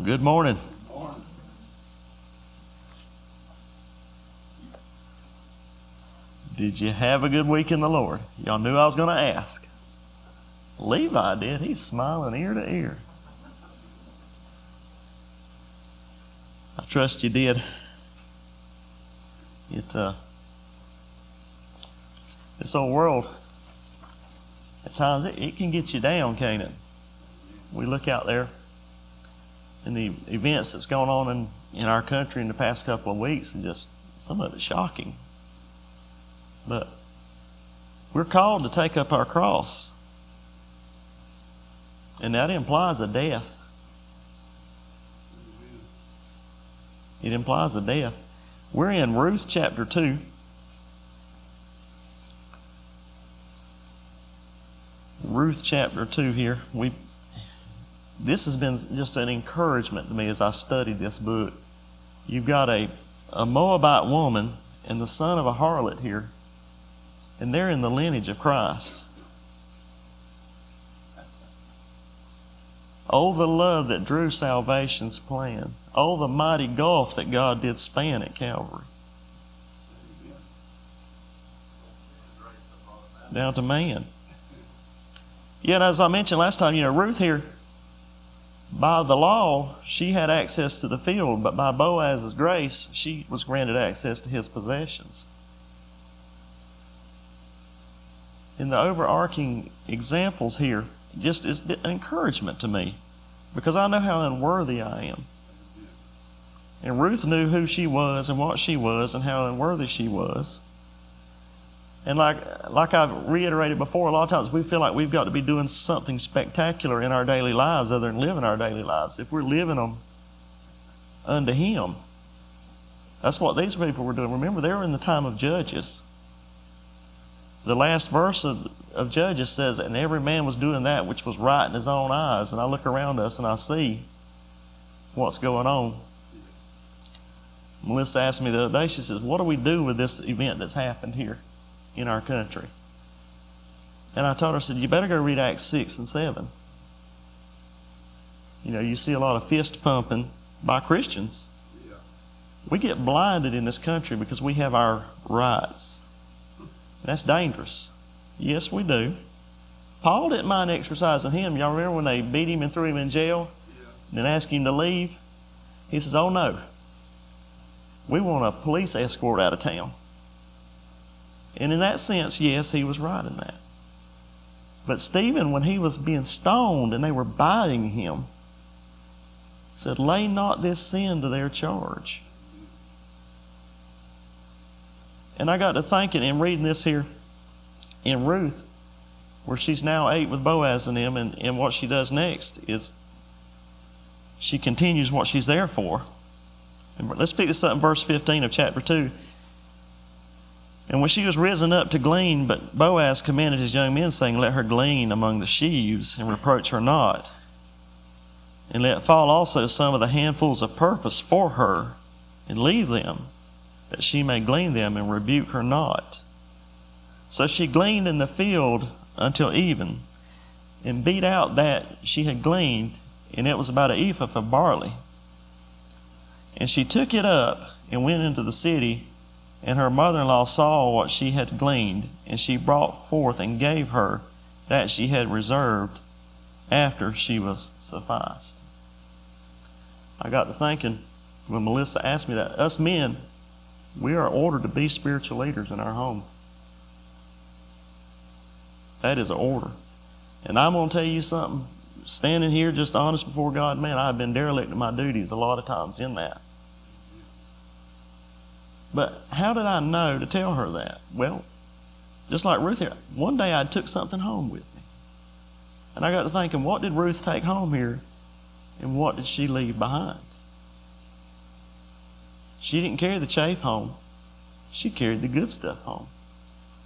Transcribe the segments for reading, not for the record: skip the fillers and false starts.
Good morning. Did you have a good week in the Lord? Y'all knew I was going to ask. Levi did. He's smiling ear to ear. I trust you did. This old world, at times it can get you down, can't it? We look out there in the events that's going on in our country in the past couple of weeks, and just some of it shocking. But we're called to take up our cross. And that implies a death. It implies a death. We're in Ruth chapter 2. Ruth chapter 2 here. This has been just an encouragement to me as I studied this book. You've got a Moabite woman and the son of a harlot here, and they're in the lineage of Christ. Oh, the love that drew salvation's plan. Oh, the mighty gulf that God did span at Calvary. Down to man. Yet, as I mentioned last time, Ruth here, by the law, she had access to the field, but by Boaz's grace, she was granted access to his possessions. In the overarching examples here, just is an encouragement to me, because I know how unworthy I am. And Ruth knew who she was and what she was and how unworthy she was. And like I've reiterated before, a lot of times we feel like we've got to be doing something spectacular in our daily lives other than living our daily lives. If we're living them unto Him, that's what these people were doing. Remember, they were in the time of Judges. The last verse of Judges says, and every man was doing that which was right in his own eyes. And I look around us and I see what's going on. Melissa asked me the other day, she says, what do we do with this event that's happened here in our country? And I told her, I said, you better go read Acts 6 and 7. You see a lot of fist pumping by Christians. We get blinded in this country because we have our rights. That's dangerous. Yes, we do. Paul didn't mind exercising him. Y'all remember when they beat him and threw him in jail and then asked him to leave? He says, oh no. We want a police escort out of town. And in that sense, yes, he was right in that. But Stephen, when he was being stoned and they were biting him, said, lay not this sin to their charge. And I got to thinking and reading this here in Ruth, where she's now ate with Boaz and them, and what she does next is she continues what she's there for. And let's pick this up in verse 15 of chapter 2. And when she was risen up to glean, but Boaz commanded his young men, saying, let her glean among the sheaves, and reproach her not. And let fall also some of the handfuls of purpose for her, and leave them, that she may glean them, and rebuke her not. So she gleaned in the field until even, and beat out that she had gleaned, and it was about an ephah of barley. And she took it up and went into the city, and her mother-in-law saw what she had gleaned, and she brought forth and gave her that she had reserved after she was sufficed. I got to thinking when Melissa asked me that, us men, we are ordered to be spiritual leaders in our home. That is an order. And I'm going to tell you something, standing here just honest before God, man, I've been derelict in my duties a lot of times in that. But how did I know to tell her that? Well, just like Ruth here, one day I took something home with me. And I got to thinking, what did Ruth take home here, and what did she leave behind? She didn't carry the chaff home. She carried the good stuff home.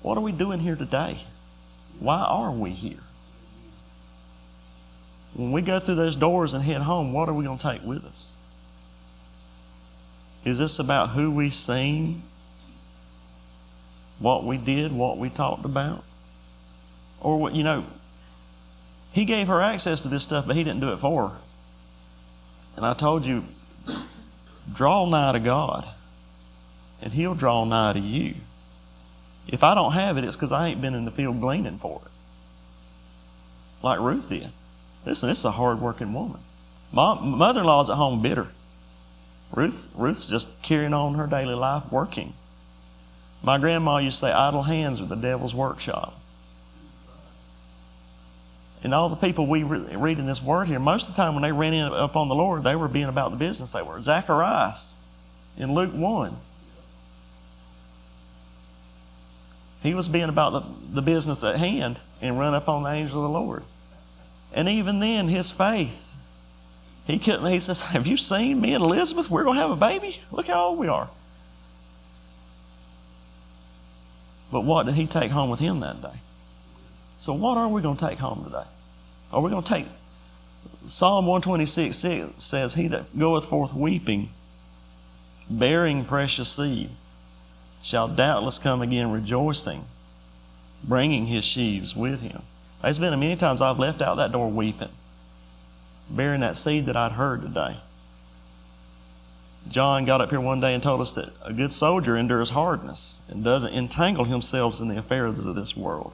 What are we doing here today? Why are we here? When we go through those doors and head home, what are we going to take with us? Is this about who we sing, what we did, what we talked about? Or what, He gave her access to this stuff, but He didn't do it for her. And I told you, draw nigh to God, and He'll draw nigh to you. If I don't have it, it's because I ain't been in the field gleaning for it, like Ruth did. Listen, this is a hard-working woman. Mother-in-law's at home bitter. Ruth's just carrying on her daily life working. My grandma used to say, idle hands are the devil's workshop. And all the people we read in this word here, most of the time when they ran in upon the Lord, they were being about the business they were. Zacharias in Luke 1. He was being about the business at hand and run up on the angel of the Lord. And even then, his faith, he says, have you seen me and Elizabeth? We're going to have a baby. Look how old we are. But what did he take home with him that day? So what are we going to take home today? Are we going to take... Psalm 126 says, he that goeth forth weeping, bearing precious seed, shall doubtless come again rejoicing, bringing his sheaves with him. There's been many times I've left out that door weeping, bearing that seed that I'd heard today. John got up here one day and told us that a good soldier endures hardness and doesn't entangle himself in the affairs of this world.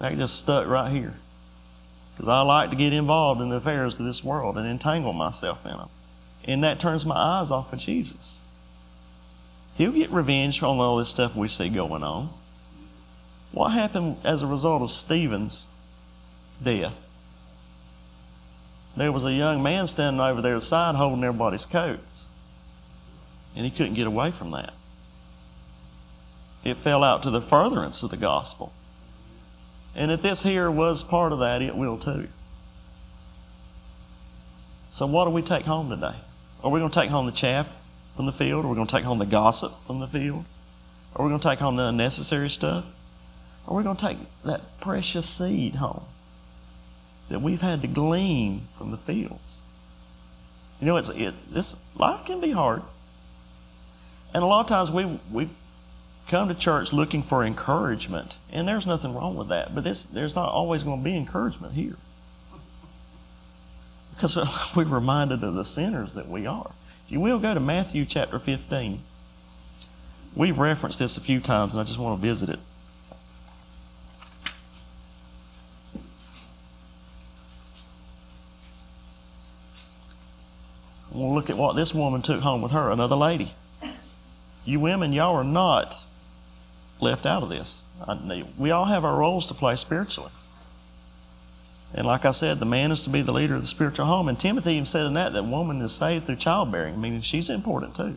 That just stuck right here. Because I like to get involved in the affairs of this world and entangle myself in them. And that turns my eyes off of Jesus. He'll get revenge on all this stuff we see going on. What happened as a result of Stephen's death? There was a young man standing over there side holding everybody's coats. And he couldn't get away from that. It fell out to the furtherance of the gospel. And if this here was part of that, it will too. So what do we take home today? Are we going to take home the chaff from the field? Are we going to take home the gossip from the field? Are we going to take home the unnecessary stuff? Or are we going to take that precious seed home that we've had to glean from the fields? You know, this life can be hard. And a lot of times we come to church looking for encouragement, and there's nothing wrong with that. But there's not always going to be encouragement here, because we're reminded of the sinners that we are. If you will, go to Matthew chapter 15. We've referenced this a few times, and I just want to visit it. We'll look at what this woman took home with her, another lady. You women, y'all are not left out of this. We all have our roles to play spiritually. And like I said, the man is to be the leader of the spiritual home. And Timothy even said in that woman is saved through childbearing, meaning she's important too.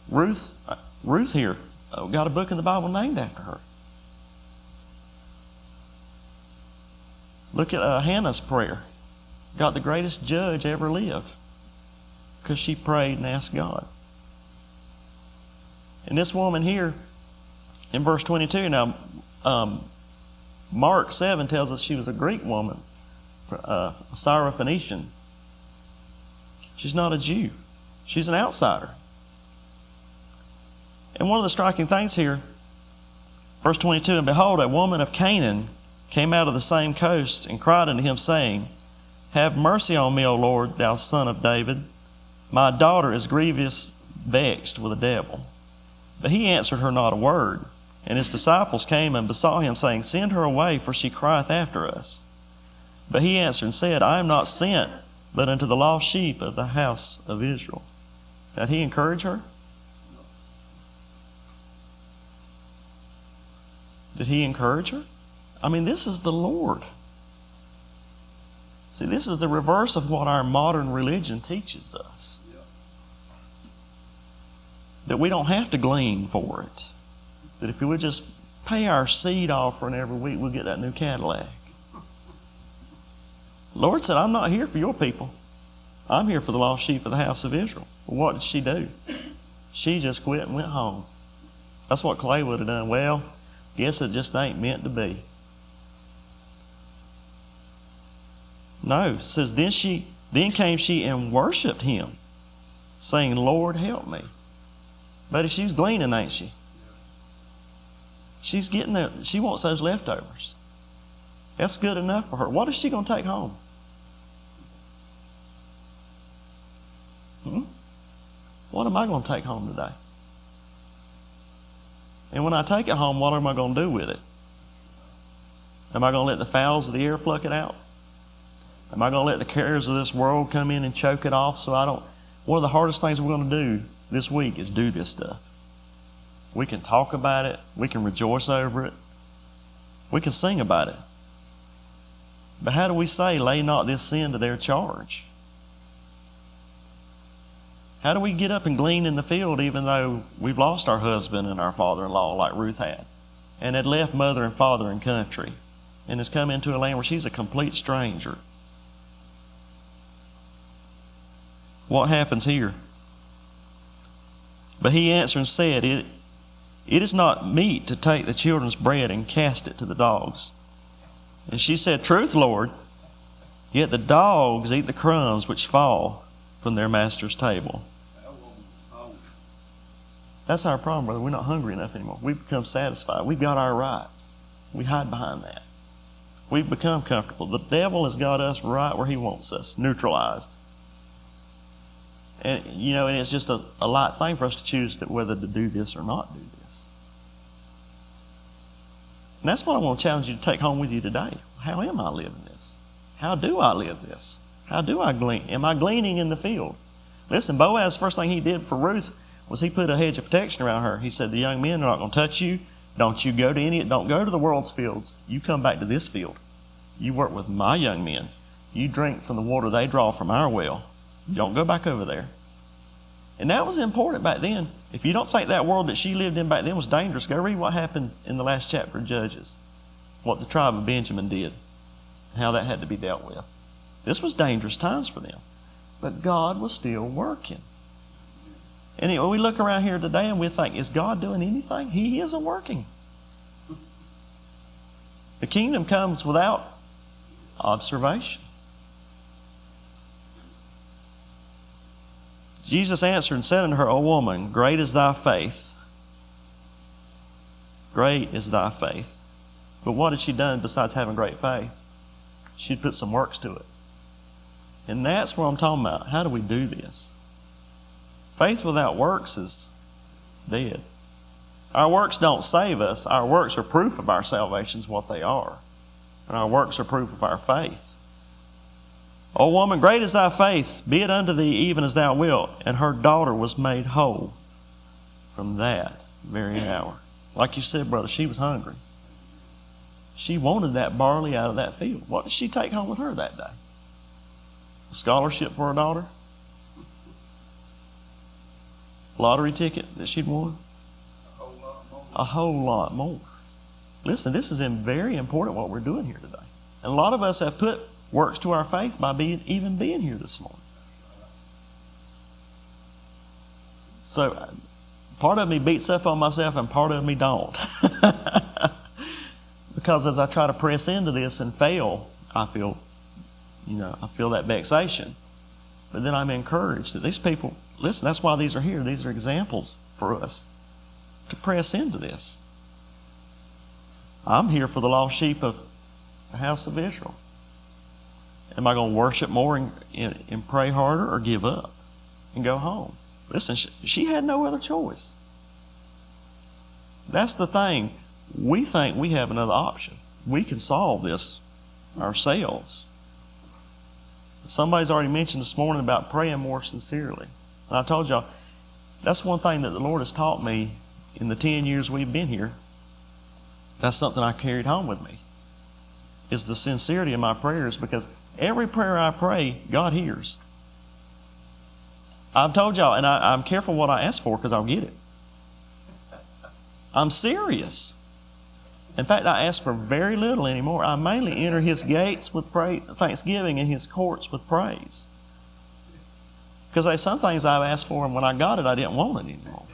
Ruth here got a book in the Bible named after her. Look at Hannah's prayer. Got the greatest judge ever lived because she prayed and asked God. And this woman here in verse 22, now Mark 7 tells us she was a Greek woman, a Syrophoenician. She's not a Jew. She's an outsider. And one of the striking things here, verse 22, and behold, a woman of Canaan came out of the same coast and cried unto him, saying, have mercy on me, O Lord, thou son of David. My daughter is grievously vexed with a devil. But he answered her not a word. And his disciples came and besought him, saying, send her away, for she crieth after us. But he answered and said, I am not sent, but unto the lost sheep of the house of Israel. Did he encourage her? Did he encourage her? I mean, this is the Lord. See, this is the reverse of what our modern religion teaches us. That we don't have to glean for it. That if we would just pay our seed offering every week, we'll get that new Cadillac. The Lord said, I'm not here for your people. I'm here for the lost sheep of the house of Israel. Well, what did she do? She just quit and went home. That's what Clay would have done. Well, guess it just ain't meant to be. No, it says, then came she and worshipped him, saying, Lord, help me. But she's gleaning, ain't she? She's getting that. She wants those leftovers. That's good enough for her. What is she going to take home? what am I going to take home today? And when I take it home, what am I going to do with it? Am I going to let the fowls of the air pluck it out? Am I going to let the cares of this world come in and choke it off so I don't... One of the hardest things we're going to do this week is do this stuff. We can talk about it. We can rejoice over it. We can sing about it. But how do we say, lay not this sin to their charge? How do we get up and glean in the field even though we've lost our husband and our father-in-law like Ruth had, and had left mother and father and country, and has come into a land where she's a complete stranger? What happens here? But he answered and said, It is not meet to take the children's bread and cast it to the dogs. And she said, Truth, Lord, yet the dogs eat the crumbs which fall from their master's table. That's our problem, brother. We're not hungry enough anymore. We've become satisfied. We've got our rights. We hide behind that. We've become comfortable. The devil has got us right where he wants us, neutralized. And, and it's just a light thing for us to choose whether to do this or not do this. And that's what I want to challenge you to take home with you today. How am I living this? How do I live this? How do I glean? Am I gleaning in the field? Listen, Boaz, first thing he did for Ruth was he put a hedge of protection around her. He said, the young men are not going to touch you. Don't go to the world's fields. You come back to this field. You work with my young men. You drink from the water they draw from our well. Don't go back over there. And that was important back then. If you don't think that world that she lived in back then was dangerous, go read what happened in the last chapter of Judges. What the tribe of Benjamin did. And how that had to be dealt with. This was dangerous times for them. But God was still working. And we look around here today and we think, is God doing anything? He isn't working. The kingdom comes without observation. Jesus answered and said unto her, O woman, great is thy faith. Great is thy faith. But what had she done besides having great faith? She'd put some works to it. And that's what I'm talking about. How do we do this? Faith without works is dead. Our works don't save us. Our works are proof of our salvation is what they are. And our works are proof of our faith. O woman, great is thy faith. Be it unto thee even as thou wilt. And her daughter was made whole from that very hour. Like you said, brother, she was hungry. She wanted that barley out of that field. What did she take home with her that day? A scholarship for her daughter? Lottery ticket that she'd won? A whole lot more. Listen, this is very important what we're doing here today. And a lot of us have put works to our faith by even being here this morning. So part of me beats up on myself and part of me don't. Because as I try to press into this and fail, I feel that vexation. But then I'm encouraged that these people, listen, that's why these are here. These are examples for us to press into this. I'm here for the lost sheep of the house of Israel. Am I going to worship more and pray harder, or give up and go home? Listen, she had no other choice. That's the thing. We think we have another option. We can solve this ourselves. Somebody's already mentioned this morning about praying more sincerely. And I told y'all, that's one thing that the Lord has taught me in the 10 years we've been here. That's something I carried home with me, is the sincerity of my prayers, because every prayer I pray, God hears. I've told y'all, and I'm careful what I ask for because I'll get it. I'm serious. In fact, I ask for very little anymore. I mainly enter His gates with thanksgiving and His courts with praise. Because there's some things I've asked for, and when I got it, I didn't want it anymore.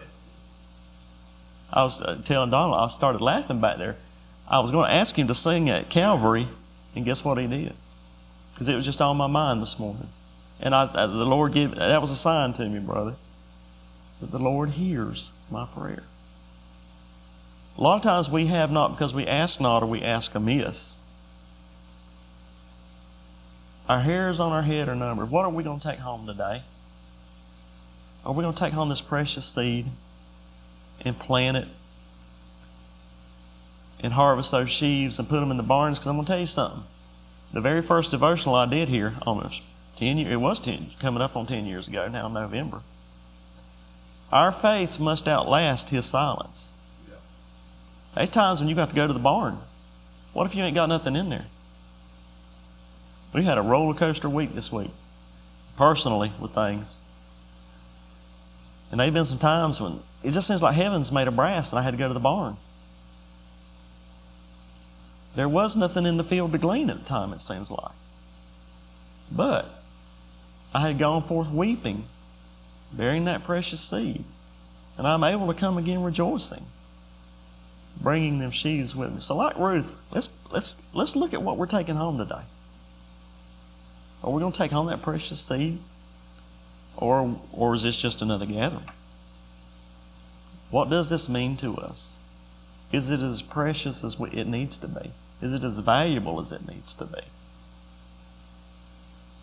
I was telling Donald, I started laughing back there. I was going to ask him to sing at Calvary, and guess what he did? Because it was just on my mind this morning. And the Lord that was a sign to me, brother, that the Lord hears my prayer. A lot of times we have not because we ask not, or we ask amiss. Our hairs on our head are numbered. What are we going to take home today? Are we going to take home this precious seed and plant it and harvest those sheaves and put them in the barns? Because I'm going to tell you something. The very first devotional I did here, almost 10 years, it was 10, coming up on 10 years ago now in November. Our faith must outlast His silence. There's times when you got to go to the barn. What if you ain't got nothing in there? We had a roller coaster week this week, personally, with things. And there've been some times when it just seems like heaven's made of brass and I had to go to the barn. There was nothing in the field to glean at the time, it seems like. But I had gone forth weeping, bearing that precious seed. And I'm able to come again rejoicing, bringing them sheaves with me. So like Ruth, let's look at what we're taking home today. Are we going to take home that precious seed? Or is this just another gathering? What does this mean to us? Is it as precious as it needs to be? Is it as valuable as it needs to be?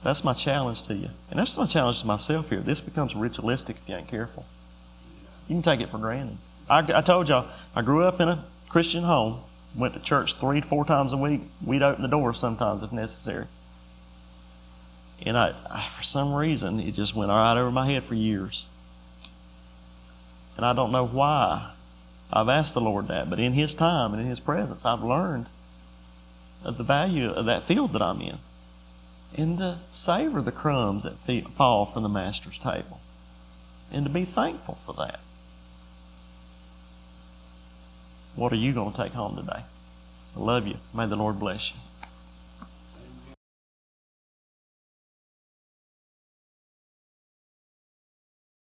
That's my challenge to you. And that's my challenge to myself here. This becomes ritualistic if you ain't careful. You can take it for granted. I told y'all, I grew up in a Christian home, went to church 3 to 4 times a week. We'd open the doors sometimes if necessary. And I for some reason, it just went right over my head for years. And I don't know why I've asked the Lord that, but in His time and in His presence, I've learned of the value of that field that I'm in. And to savor the crumbs that fall from the Master's table. And to be thankful for that. What are you going to take home today? I love you. May the Lord bless you.